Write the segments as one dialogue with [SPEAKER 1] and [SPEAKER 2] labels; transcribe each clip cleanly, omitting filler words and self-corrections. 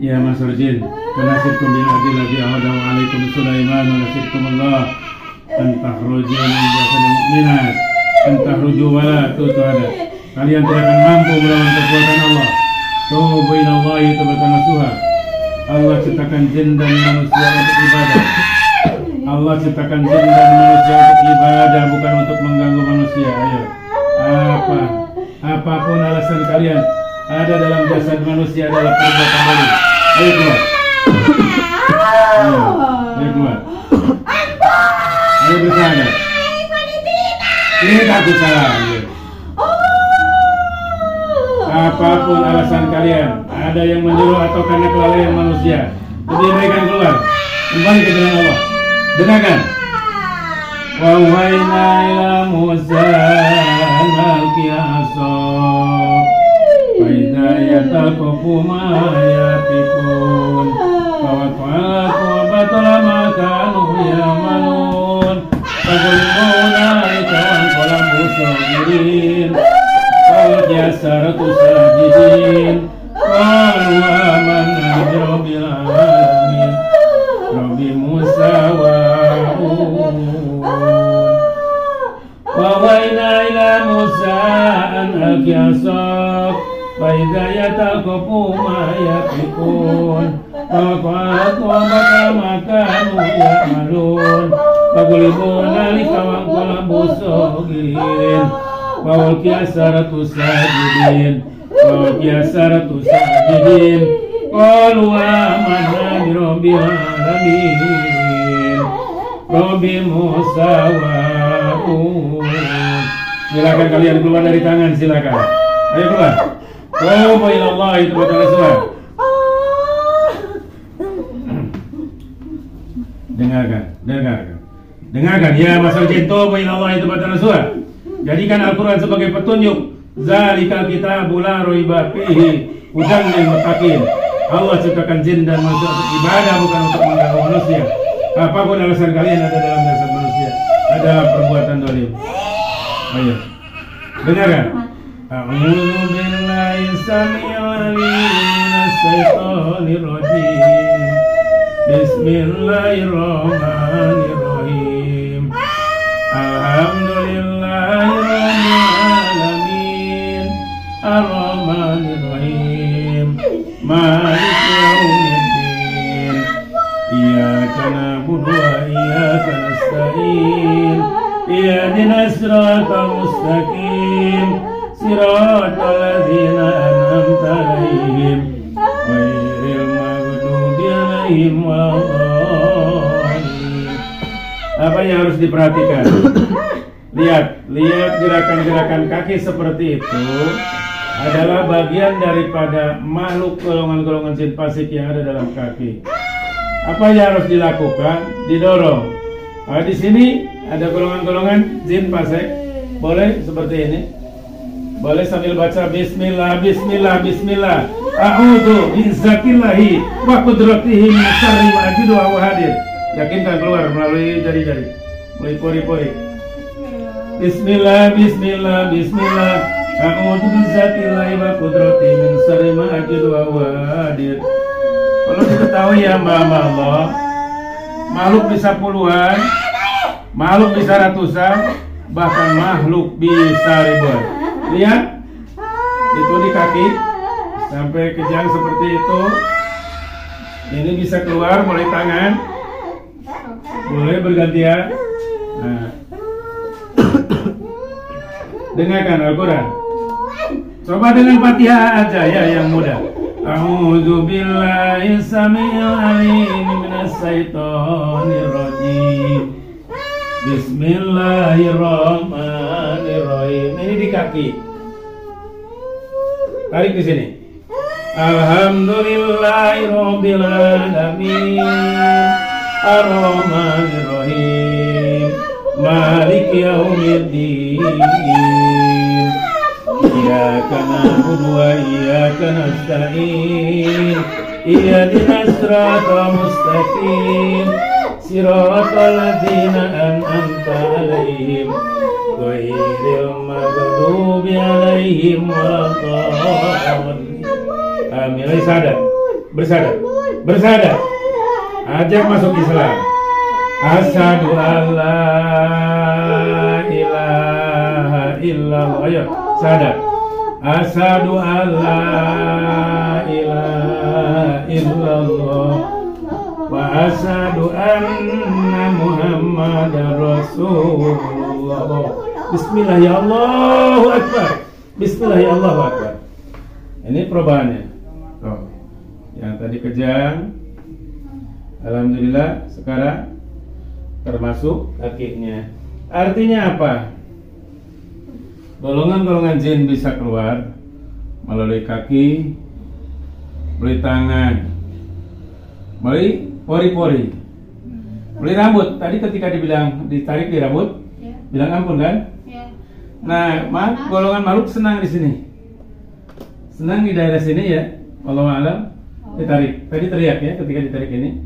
[SPEAKER 1] Ya Masrujin, wanasibkum bil adil ladzi ahadahu alaikum Sulaiman wa nasibkum Allah an takhruju min jasadil mu'minat an takhruju wa la tu'tada. Kalian tidak akan mampu melawan kekuatan Allah. Tubu ila Allah tabaraka nasuha. Allah ciptakan jin dan manusia untuk ibadah. Allah ciptakan jin dan manusia untuk ibadah, bukan untuk mengganggu manusia. Ayo, apapun alasan kalian ada dalam jasad manusia adalah perbuatan baik. Ayo keluar. Ayo keluar. Ayo bersandar. Ini takut salah. Apapun alasan kalian, ada yang menyuruh atau karena kelalaian manusia, lebih baik keluar. Kembali ke jalan Allah. Dengarkan. Wa wahayna ila Musa al-qiyasa fa idza yataqafu ma yafikun fa waqa'atu wa batala ma kanu yamalun faquluna ikan qalam musawirin wa jasaratu sajidin qalu amanna bi rabbil alamin rabbi Musa wa وَوَيْنَا إِلَى مُوسَى أَنْ أَلْقِ عَصَاكَ فَإِذَا يَلْتَقِطُ مَا يَأْفِكُونَ فَوَقَعَتْ وَبَطَلَ مَا كَانُوا يَعْمَلُونَ فَغُلِبُوا هُنَالِكَ وَانقَلَبُوا صَاغِرِينَ وَأُلْقِيَ السَّحَرَةُ سَاجِدِينَ قَالُوا آمَنَّا بِرَبِّ الْعَالَمِينَ Rabbi Musa wa Silakan kalian keluar dari tangan, silakan. Ayo keluar. Tubu ila Allah itu bukan Rasul. Dengarkan ya Masal Jin, tubu ila Allah itu bukan Rasul. Jadikan Al-Quran sebagai petunjuk. Zalikal kitabul la raiba fihi hudan lil muttaqin. Allah ciptakan jin dan manusia untuk ibadah, bukan untuk mengganggu manusia. Apapun alasan kalian ada dalam dasar manusia, ada perbuatan dolim. Ayo, dengarkan. A'udzu billahi samil alim minas syaitonir rajim. Bismillahirrahmanirrahim. Alhamdulillahirabbil alamin. Ar-rahmanirrahim. Maliki yaumiddin. Iyyaka na'budu wa iyyaka nasta'in. Ihdinas siratal mustaqim. Siratal ladzina an'amta 'alaihim ghairil maghdubi 'alaihim waladdallin. Apa yang harus diperhatikan? Lihat gerakan-gerakan kaki seperti itu adalah bagian daripada makhluk golongan-golongan jin fasik yang ada dalam kaki. Apa yang harus dilakukan? Didorong. Di sini ada golongan-golongan jin fasik. Boleh seperti ini. Boleh sambil baca bismillah, bismillah, bismillah. A'udzu bi'izzatillahi wa qudratihi min syarri ma ajidu wa hadir. Yakinkan keluar melalui jari-jari, melalui pori-pori. Bismillah, bismillah, bismillah. A'udzu bi'izzatillahi wa qudratihi min syarri ma ajidu wa hadir. Kalau diketahui ya Allah, makhluk bisa puluhan, makhluk bisa ratusan, bahkan makhluk bisa ribuan. Lihat, itu di kaki sampai kejang seperti itu. Ini bisa keluar mulai tangan, boleh bergantian. Nah. Dengarkan Al-Quran. Coba dengan Fatihah aja ya yang mudah. A'udzu billahi samil alim minas syaitonir rajim. Bismillahirrahmanirrahim. Ini di kaki. Tarik di sini. Alhamdulillahirabbil alamin. Ar-rahmanirrahim. Maliki yaumiddin. Iyyaka na'budu wa iyyaka nasta'in. Ihdinas siratal mustaqim. Siratal ladzina an'amta 'alaihim ghairil maghdubi 'alaihim waladdallin. Mulai sadar. Bersadar. Bersadar. Ajak masuk Islam. Asyhadu alla ilaha illallah. Ayo, sadar. Asyhadu alla ilaha illallah wa asyhadu anna Muhammadar Rasulullah. Bismillah ya Allahu Akbar. Bismillah ya Allahu Akbar. Ini perubahannya. Tuh. Yang tadi kejang, alhamdulillah sekarang termasuk kakinya. Artinya apa? Golongan-golongan jin bisa keluar melalui kaki, melalui tangan, melalui pori-pori, melalui rambut. Tadi ketika dibilang ditarik di rambut, bilang ampun kan? Nah, golongan makhluk senang di sini, senang di daerah sini ya. Wallahu a'lam. Ditarik. Tadi teriak ya ketika ditarik ini.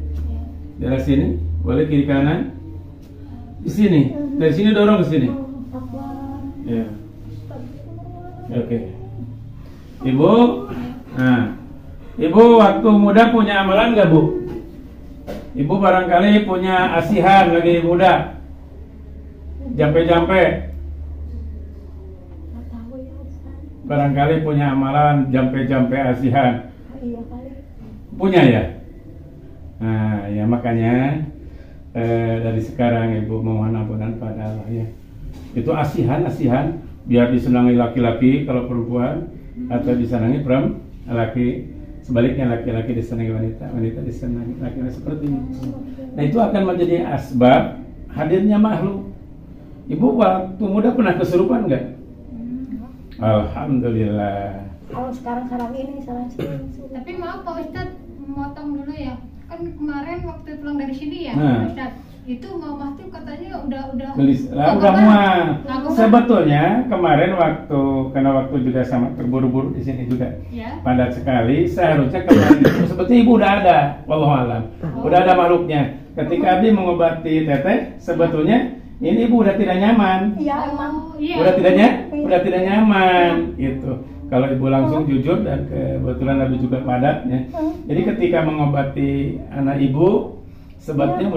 [SPEAKER 1] Daerah sini, boleh kiri kanan. Di sini, dari sini dorong ke sini. Ya. Oke. Ibu, nah, ibu waktu muda punya amalan nggak bu? Ibu barangkali punya asihan lagi muda. Jampe-jampe. Barangkali punya amalan jampe-jampe asihan. Punya ya? Nah ya makanya dari sekarang ibu mohon ampunan pada Allah ya. Itu asihan biar disenangi laki-laki kalau perempuan, atau disenangi laki. Sebaliknya laki-laki disenangi wanita, wanita disenangi laki-laki, seperti itu. Nah itu akan menjadi asbab hadirnya makhluk. Ibu waktu muda pernah kesurupan nggak? Alhamdulillah.
[SPEAKER 2] Kalau sekarang ini salah sih.
[SPEAKER 3] Tapi maaf Pak Ustadz, motong dulu ya. Kan kemarin waktu pulang dari sini ya,
[SPEAKER 1] Nah.
[SPEAKER 3] Pak Ustadz, itu Mama tuh katanya udah
[SPEAKER 1] Udah muat. Sebetulnya kemarin karena waktu juga sama terburu-buru di sini juga
[SPEAKER 3] ya.
[SPEAKER 1] padat sekali. Seharusnya kemarin itu sebetulnya ibu udah ada, wallahu alam. Udah ada makhluknya. Ketika Abi mengobati teteh, sebetulnya ini ibu udah tidak nyaman.
[SPEAKER 2] Iya emang.
[SPEAKER 1] Udah tidak nyaman gitu. Kalau ibu langsung jujur, dan kebetulan Abi juga padatnya. Jadi ketika mengobati anak ibu, sebetulnya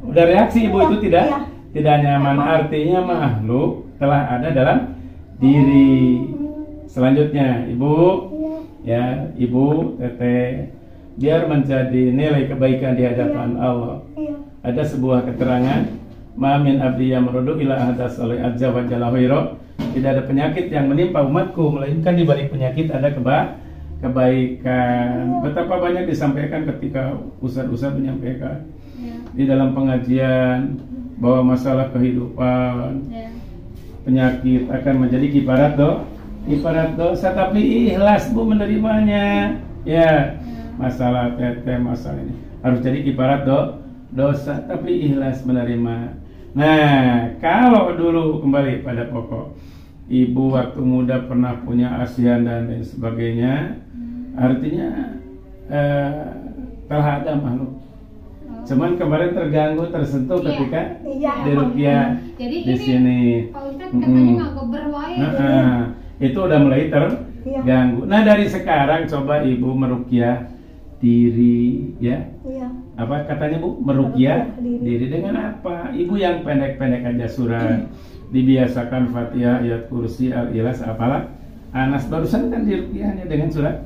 [SPEAKER 1] udah reaksi ibu itu tidak nyaman. Artinya makhluk telah ada dalam diri. Selanjutnya ibu teteh, biar menjadi nilai kebaikan di hadapan Allah. Ada sebuah keterangan, ma min abdi yamrudu ila hadas oleh azza wa jalla khairan. Tidak ada penyakit yang menimpa umatku, melainkan di balik penyakit ada kebaikan. Betapa banyak disampaikan ketika ustaz-ustaz menyampaikan di dalam pengajian bahwa masalah kehidupan, penyakit akan menjadi kiparat dosa, tapi ikhlas bu menerimanya. Ya, masalah teteh, masalah ini harus jadi kiparat dosa, tapi ikhlas menerima. Nah, kalau dulu kembali pada pokok, ibu waktu muda pernah punya asihan dan lain sebagainya, artinya telah ada makhluk. Cuman kemarin terganggu, tersentuh ketika di ruqyah di sini.
[SPEAKER 3] Pak Ustadz katanya nggak berwae.
[SPEAKER 1] Itu udah mulai terganggu. Nah dari sekarang coba ibu meruqyah diri ya. Apa katanya bu? Meruqyah diri dengan apa? Ibu yang pendek-pendek aja surat. Dibiasakan Fatihah, ayat kursi, al-ikhlas, apalah. Anas barusan kan diruqyahnya dengan surat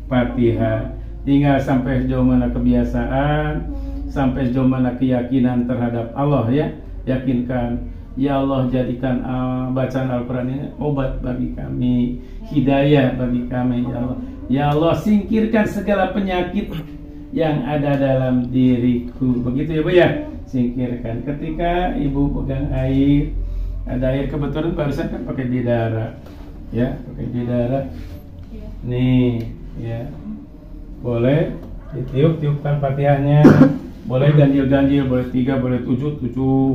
[SPEAKER 1] Fatihah. Tinggal sampai sejauh mana kebiasaan, sampai sejauh mana keyakinan terhadap Allah ya. Yakinkan, ya Allah jadikan bacaan Al-Quran ini obat bagi kami, hidayah bagi kami ya Allah. Ya Allah singkirkan segala penyakit yang ada dalam diriku. Begitu ya bu ya, singkirkan. Ketika ibu pegang air, ada air kebetulan barusan kan pakai bidara ya, pakai bidara nih ya, boleh ditiup-tiupkan Fatihahnya, boleh ganjil-ganjil, boleh 3, boleh 7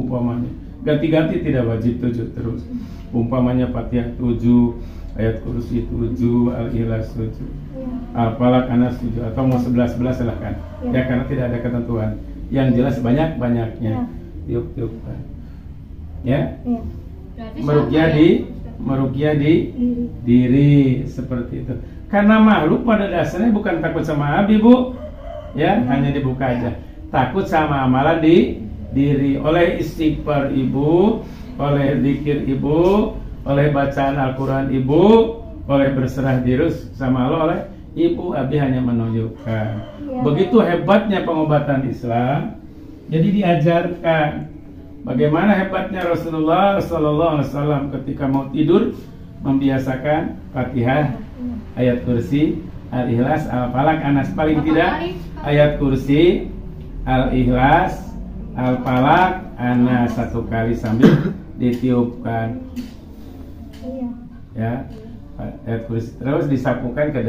[SPEAKER 1] umpamanya, ganti-ganti tidak wajib 7 terus. Umpamanya Fatihah 7, ayat kursi 7, al-ikhlas 7, apalah Anas 7, atau mau 11 silahkan ya, karena tidak ada ketentuan. Yang jelas banyak-banyaknya tiup-tiupkan ya. Meruqyah di diri seperti itu. Karena makhluk pada dasarnya bukan takut sama Abi bu, ya, hanya dibuka aja. Takut sama amalan di diri, oleh istighfar ibu, oleh zikir ibu, oleh bacaan Al-Quran ibu, oleh berserah diri sama Allah oleh ibu. Abi hanya menunjukkan begitu hebatnya pengobatan Islam. Jadi diajarkan bagaimana hebatnya Rasulullah SAW ketika mau tidur membiasakan Fatihah, ayat kursi, Al-Ikhlas, Al-Falaq, Anas. Paling tidak ayat kursi, Al-Ikhlas, Al-Falaq, Anas 1 kali sambil ditiupkan. Ya, ayat kursi terus disapukan ke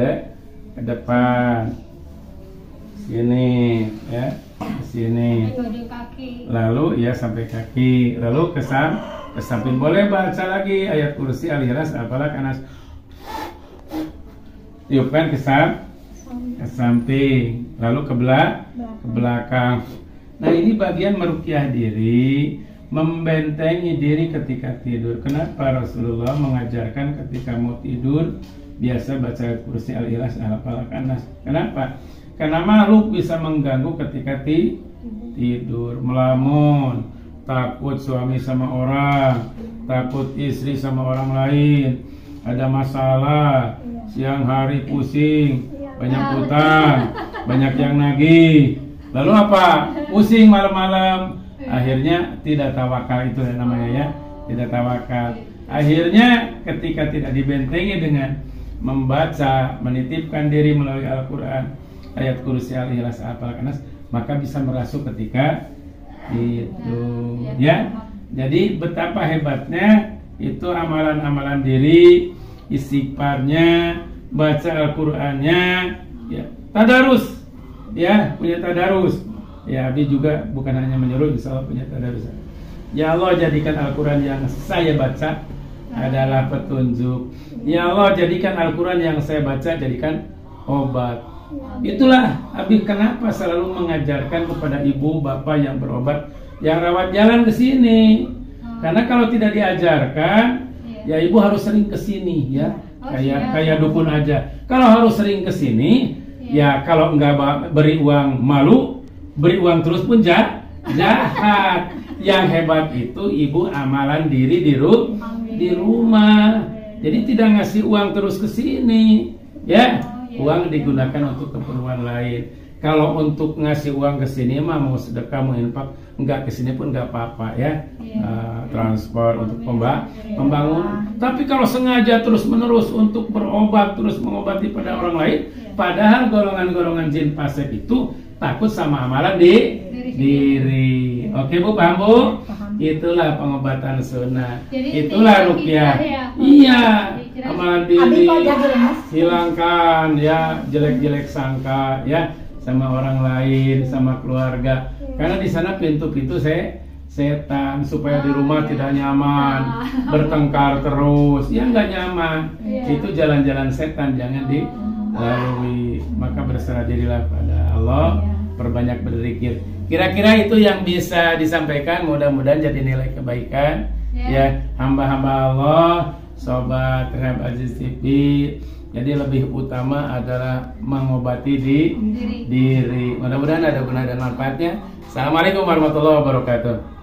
[SPEAKER 1] depan. Sini ya, sini. Lalu ya sampai kaki, lalu ke samping. Boleh baca lagi ayat kursi, Al-Ikhlas, Al-Falaq, Anas. Tiupkan ke samping, lalu ke belakang. Nah, ini bagian meruqyah diri, membentengi diri ketika tidur. Kenapa Rasulullah mengajarkan ketika mau tidur biasa baca ayat kursi, Al-Ikhlas, Al-Falaq, Anas? Kenapa? Karena makhluk bisa mengganggu ketika tidur, melamun, takut suami sama orang, takut istri sama orang lain, ada masalah, siang hari pusing, banyak utang, banyak yang nagih. Lalu apa? Pusing malam-malam, akhirnya tidak tawakal. Itu namanya ya, tidak tawakal. Akhirnya ketika tidak dibentengi dengan membaca, menitipkan diri melalui Al-Quran, ayat kursi, Al-Ikhlas, Al-Falaq, Anas, maka bisa merasuk ketika itu ya. Jadi betapa hebatnya itu amalan-amalan diri, istighfarnya, baca Al-Qur'annya, ya, tadarus, ya, punya tadarus. Ya, Abi juga bukan hanya menyuruh, insya Allah punya tadarus. Ya Allah, jadikan Al-Quran yang saya baca adalah petunjuk. Ya Allah, jadikan Al-Quran yang saya baca jadikan obat. Itulah Abi kenapa selalu mengajarkan kepada ibu bapak yang berobat, yang rawat jalan ke sini. Karena kalau tidak diajarkan, ya ibu harus sering ke sini ya. Kayak dukun aja. Kalau harus sering ke sini, ya kalau enggak beri uang malu, beri uang terus pun jahat. Yang hebat itu ibu amalan diri di rumah. Jadi tidak ngasih uang terus ke sini, ya. Uang digunakan untuk keperluan lain. Kalau untuk ngasih uang ke sini mah mau sedekah, mau infak, enggak ke sini pun enggak apa-apa ya. Transport untuk pembangun. Tapi kalau sengaja terus-menerus untuk berobat, terus mengobati pada orang lain, padahal golongan-golongan jin fasik itu takut sama amalan di diri. Oke Bu, paham Bu? Itulah pengobatan sunnah. Itulah ruqyah. Iya, amalan diri. Hilangkan ya jelek-jelek sangka ya sama orang lain, sama keluarga. Karena di sana pintu-pintu setan supaya di rumah tidak nyaman, bertengkar terus, ya nggak nyaman. Itu jalan-jalan setan, jangan dilalui. Maka berserah dirilah pada Allah, perbanyak berzikir. Kira-kira itu yang bisa disampaikan, mudah-mudahan jadi nilai kebaikan ya hamba-hamba Allah, sobat Rehab Aziz TV. Jadi lebih utama adalah mengobati diri. Mudah-mudahan ada guna dan manfaatnya. Assalamualaikum warahmatullahi wabarakatuh.